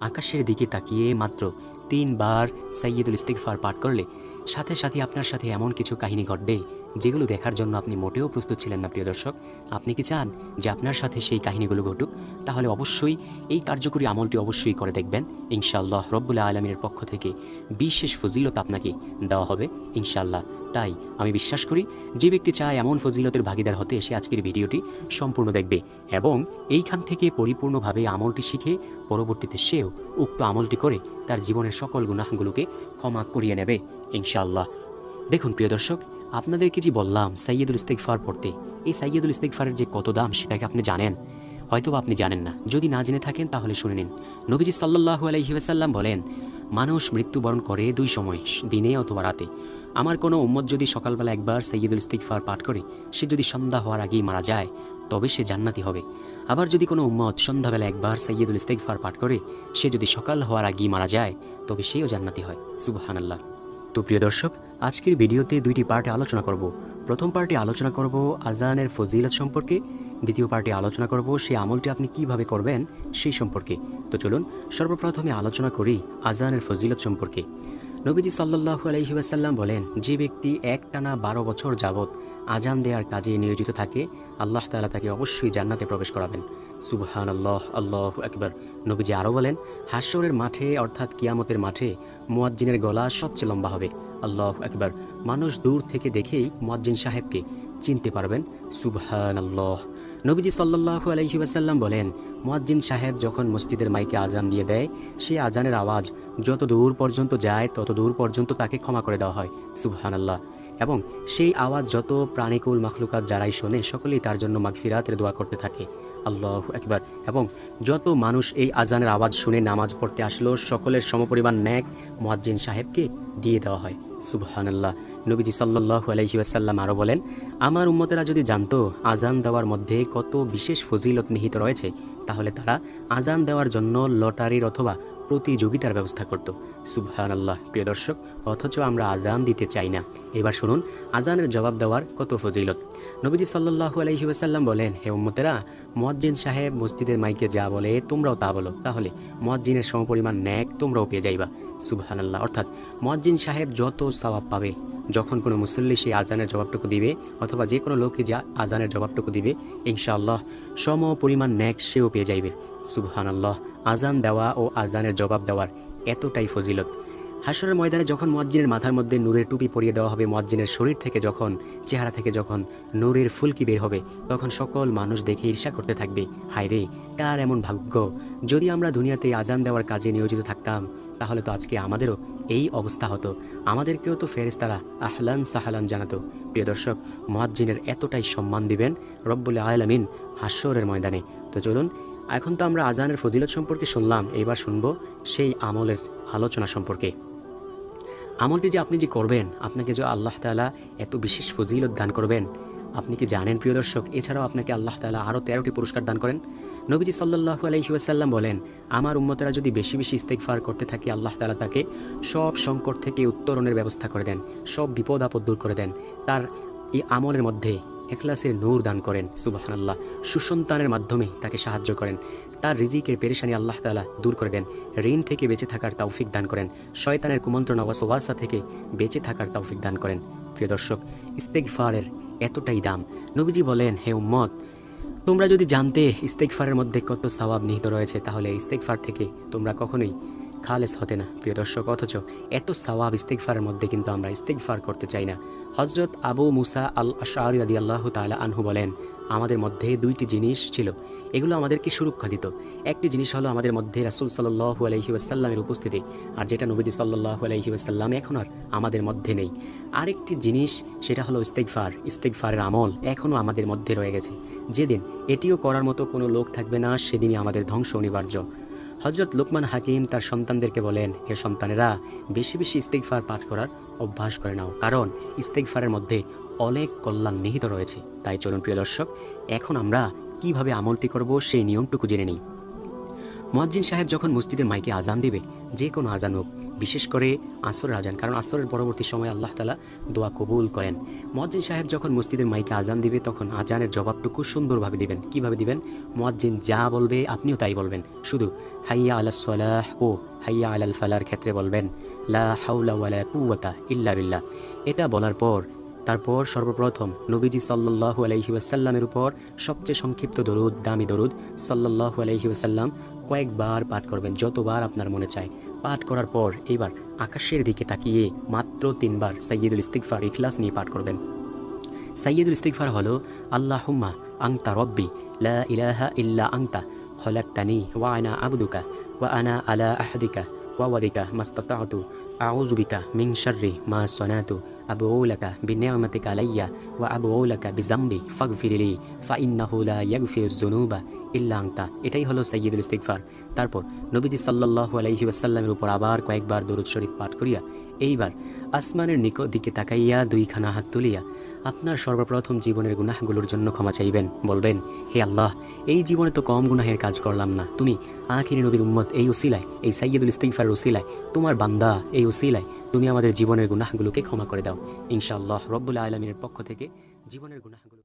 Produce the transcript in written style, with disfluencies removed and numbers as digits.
আকাশের দিকে তাকিয়ে মাত্র 3 বার সাইয়্যিদুল ইস্তিগফার পাঠ করলে সাথে সাথে আপনার সাথে এমন কিছু কাহিনী ঘটবে যেগুলো দেখার জন্য আপনি মোটেও প্রস্তুত ছিলেন না। প্রিয় দর্শক, আপনি কি চান যে আপনার সাথে সেই কাহিনীগুলো ঘটুক? তাহলে অবশ্যই এই কার্যকরী আমলটি অবশ্যই করে দেখবেন। ইনশাআল্লাহ রব্বুল আলামিনের পক্ষ থেকে বিশেষ ফজিলত আপনাকে দেওয়া হবে ইনশাআল্লাহ। তাই আমি বিশ্বাস করি যে ব্যক্তি চায় এমন ফজিলতের ভাগিদার হতে, সে আজকের ভিডিওটি সম্পূর্ণ দেখবে এবং এইখান থেকে পরিপূর্ণভাবে আমলটি শিখে পরবর্তীতে সেও উক্ত আমলটি করে তার জীবনের সকল গুনাহগুলোকে ক্ষমা করিয়ে নেবে ইনশাআল্লাহ। দেখুন প্রিয় দর্শক, আপনাদেরকে যে বললাম সাইয়্যিদুল ইস্তিগফার পড়তে, এই সাইয়্যিদুল ইস্তিগফারের যে কত দাম সেটাকে আপনি জানেন? হয়তোবা আপনি জানেন না। যদি না জেনে থাকেন তাহলে শুনে নিন। নবীজি সাল্লাল্লাহু আলাইহি ওয়াসাল্লাম বলেন, মানুষ মৃত্যুবরণ করে 2 সময়, দিনে অথবা রাতে। আমার কোনো উম্মত যদি সকালবেলা একবার সাইয়্যিদুল ইস্তিগফার পাঠ করে সে যদি সন্ধ্যা হওয়ার আগেই মারা যায় তবে সে জান্নাতি হবে। আবার যদি কোনো উম্মত সন্ধ্যাবেলা একবার সাইয়্যিদুল ইস্তিগফার পাঠ করে সে যদি সকাল হওয়ার আগেই মারা যায় তবে সেও জান্নাতি হয়। সুবহানাল্লাহ। তো প্রিয় দর্শক, আজকের ভিডিওতে 2টি পার্টে আলোচনা করব। প্রথম পার্টে আলোচনা করব আজানের ফজিলত সম্পর্কে, দ্বিতীয় পার্টে আলোচনা করব সেই আমলটি আপনি কিভাবে করবেন সেই সম্পর্কে। তো চলুন সর্বপ্রথমে আলোচনা করি আজানের ফজিলত সম্পর্কে। নবীজি সাল্লাল্লাহু আলাইহি ওয়াসাল্লাম বলেন, যে ব্যক্তি একটানা 12 বছর যাবত আজান দেওয়ার কাজে নিয়োজিত থাকে আল্লাহ তাআলা তাকে অবশ্যই জান্নাতে প্রবেশ করাবেন। সুবহানাল্লাহ, আল্লাহু আকবার। নবীজি আরও বলেন, হাশরের মাঠে অর্থাৎ কিয়ামতের মাঠে মুয়াজ্জিনের গলা সবচেয়ে লম্বা হবে। আল্লাহু আকবার। মানুষ দূর থেকে দেখেই মুয়াজ্জিন সাহেবকে চিনতে পারবেন। সুবহানাল্লাহ। নবীজি সাল্লাল্লাহু আলাইহি ওয়াসাল্লাম বলেন, মুয়াজ্জিন সাহেব যখন মসজিদের মাইকে আজান দিয়ে দেয় সেই আজানের আওয়াজ যত দূর পর্যন্ত যায় তত দূর পর্যন্ত তাকে ক্ষমা করে দেওয়া হয়। সুবহানাল্লাহ। এবং সেই আওয়াজ যত প্রাণীকুল মাখলুকাত যারাই শোনে সকলেই তার জন্য মাগফিরাতের দোয়া করতে থাকে। আল্লাহু আকবার। এবং যত মানুষ এই আজানের আওয়াজ শুনে নামাজ পড়তে আসলো সকলের সমপরিমাণ নেক মুয়াজ্জিন সাহেবকে দিয়ে দেওয়া হয়। সুবহানাল্লাহ। নবীজি সাল্লাল্লাহু আলাইহি ওয়াসাল্লাম আরও বলেন, আমার উম্মতেরা যদি জানতো আজান দেওয়ার মধ্যে কত বিশেষ ফজিলত নিহিত রয়েছে তাহলে তারা আজান দেওয়ার জন্য লটারির অথবা প্রতিযোগিতার ব্যবস্থা করত। সুবহানাল্লাহ। প্রিয় দর্শক, অথচ আমরা আজান দিতে চাই না। এবার শুনুন আজানের জবাব দেওয়ার কত ফজিলত। নবীজি সাল্লাল্লাহু আলাইহি ওয়াসাল্লাম বলেন, হে উম্মতেরা, মুয়াজ্জিন সাহেব মসজিদের মাইকে যা বলে তোমরাও তা বলো, তাহলে মুয়াজ্জিনের সমপরিমাণ নেক তোমরাও পেয়ে যাইবা। সুবহানাল্লাহ। অর্থাৎ মুয়াজ্জিন সাহেব যত সওয়াব পাবে যখন কোনো মুসল্লি সেই আজানের জবাবটুকু দিবে অথবা যে কোনো লোকই যা আজানের জবাবটুকু দিবে ইনশাআল্লাহ সম পরিমাণ নেক সেও পেয়ে যাইবে। সুবহানাল্লাহ। আজান দেওয়া ও আজানের জবাব দেওয়ার এতটাই ফজিলত। হাশরের ময়দানে যখন মুয়াজ্জিনের মাথার মধ্যে নূরের টুপি পরিয়ে দেওয়া হবে, মুয়াজ্জিনের শরীর থেকে যখন চেহারা থেকে যখন নূরের ফুলকি বের হবে তখন সকল মানুষ দেখে ঈর্ষা করতে থাকবে, হায় রে তার এমন ভাগ্য। যদি আমরা দুনিয়াতে আজান দেওয়ার কাজে নিয়োজিত থাকতাম তাহলে তো আজকে আমাদেরও এই অবস্থা হতো, আমাদেরকেও তো ফেরেশতারা আহলান সাহালান জানাতো। প্রিয় দর্শক, মুয়াজ্জিনের এতটাই সম্মান দিবেন রব্বুল আলামিন হাশরের ময়দানে। তো চলুন, এখন তো আমরা আজানের ফজিলত সম্পর্কে শুনলাম, এবার শুনবো সেই আমলের আলোচনা সম্পর্কে। আমলটি যে আপনি যে করবেন আপনাকে যে আল্লাহ তাআলা এত বিশেষ ফজিলত দান করবেন আপনি কি জানেন প্রিয় দর্শক? এছাড়াও আপনাকে আল্লাহ তাআলা আরও 13টি পুরস্কার দান করেন। নবীজি সাল্লাল্লাহু আলাইহি ওয়াসাল্লাম বলেন, আমার উম্মতেরা যদি বেশি বেশি ইস্তিগফার করতে থাকে আল্লাহ তাআলা তাকে সব সংকট থেকে উত্তরণের ব্যবস্থা করে দেন, সব বিপদ আপদ দূর করে দেন। তার এই আমলের মধ্যে ইখলাসের নূর দান করেন। সুবহানাল্লাহ। সুসন্তানের মাধ্যমে তাকে সাহায্য করেন, তার রিজিকের পেরেশানি আল্লাহ তাআলা দূর করে দেন, ঋণ থেকে বেঁচে থাকার তৌফিক দান করেন, শয়তানের কুমন্ত্রণা ওয়াসওয়াসা থেকে বেঁচে থাকার তৌফিক দান করেন। প্রিয় দর্শক, ইস্তিগফারের এতটাই দাম। নবীজি বলেন, হে উম্মত, তোমরা যদি জানতে ইস্তিগফারের মধ্যে কত সওয়াব নিহিত রয়েছে তাহলে ইস্তিগফার থেকে তোমরা কখনোই খালেস হতে না। প্রিয় দর্শক, অথচ এত সওয়াব ইস্তিগফারের মধ্যে কিন্তু আমরা ইস্তিগফার করতে চাই না। হযরত আবু মুসা আল আশআরী রাদিয়াল্লাহু তাআলা আনহু বলেন, আমাদের মধ্যে 2টি জিনিস ছিল, এগুলো আমাদেরকে সুরক্ষা দিত। একটি জিনিস হলো আমাদের মধ্যে রাসূল সাল্লাল্লাহু আলাইহি ওয়াসাল্লামের উপস্থিতি, আর যেটা নবীজি সাল্লাল্লাহু আলাইহি ওয়াসাল্লাম এখন আর আমাদের মধ্যে নেই। আরেকটি জিনিস সেটা হলো ইস্তিগফার। ইস্তিগফারের আমল এখনও আমাদের মধ্যে রয়ে গেছে। যেদিন এটিও করার মতো কোনো লোক থাকবে না সেদিনই আমাদের ধ্বংস অনিবার্য। হযরত লুকমান হাকিম তার সন্তানদেরকে বলেন, হে সন্তানেরা, বেশি বেশি ইস্তিগফার পাঠ করার অভ্যাস করে নাও, কারণ ইস্তিগফারের মধ্যে অনেক কল্যাণ নিহিত রয়েছে। তাই চলুন প্রিয় দর্শক, এখন আমরা কিভাবে আমলটি করব সেই নিয়মটুকু জেনে নিই। মুয়াজ্জিন সাহেব যখন মসজিদের মাইকে আজান দিবে, যে কোনো আজান হোক, বিশেষ করে আসরের আজান, কারণ আসরের পরবর্তী সময় আল্লাহ তাআলা দোয়া কবুল করেন। মুয়াজ্জিন সাহেব যখন মসজিদের মাইকে আজান দিবে, তখন আজানের জবাবটুকু সুন্দরভাবে দিবেন। কিভাবে দিবেন? মুয়াজ্জিন যা বলবে আপনিও তাই বলবেন। শুধু হাইয়া আলাস সালাহ ও হাইয়া আলাল ফালার ক্ষেত্রে বলবেন লা হাওলা ওয়ালা কুওয়াতা ইল্লা বিল্লাহ। এটা বলার পর তারপর সর্বপ্রথম নবীজি সাল্লাল্লাহু আলাইহি ওয়াসাল্লামের উপর সবচেয়ে সংক্ষিপ্ত দরুদ, দামি দরুদ সাল্লাল্লাহু আলাইহি ওয়াসাল্লাম কয়েকবার পাঠ করবেন, যতবার আপনার মনে চায়। পাঠ করার পর এইবার আকাশের দিকে তাকিয়ে মাত্র 3 বার সাইয়্যিদুল ইস্তিগফার ইখলাস নিয়ে পাঠ করবেন। সাইয়্যিদুল ইস্তিগফার হলো আল্লাহুম্মা আনতা রব্বি লা ইলাহা ইল্লা আনতা খলাকতানি ওয়া আনা আবদুকা ওয়া আনা আলা আহদিকা ওয়া ওয়াদিকা মাস্তাতাতু আউযু বিকা মিন শাররি মা সানাতু আবউ লাকা বিনি'মাতিকা আলাইয়া ওয়া আবউ লাকা বিযামবি ফাগফিরলি ফাইন্নাহু লা ইয়াগফিরুয যুনুবা ইল্লা আনতা। এটাই হলো সাইয়্যিদুল ইস্তিগফার। তারপর নবীজি সাল্লাল্লাহু আলাইহি ওয়াসাল্লামের উপর আবার কয়েকবার দরুদ শরীফ পাঠ করিয়া এইবার আসমানের দিকে তাকাইয়া দুইখানা হাত তুলিয়া আপনার সর্বপ্রথম জীবনের গুনাহগুলোর জন্য ক্ষমা চাইবেন। বলবেন, হে আল্লাহ, এই জীবনে তো কম গুনাহের কাজ করলাম না, তুমি আখিরি নবীর উম্মত এই উসিলায়, এই সাইয়্যিদুল ইস্তিগফার উসিলায়, তোমার বান্দা এই উসিলায় তুমি আমাদের জীবনের গুনাহগুলোকে ক্ষমা করে দাও। ইনশাআল্লাহ রব্বুল আলামিনের পক্ষ থেকে জীবনের গুনাহগুলো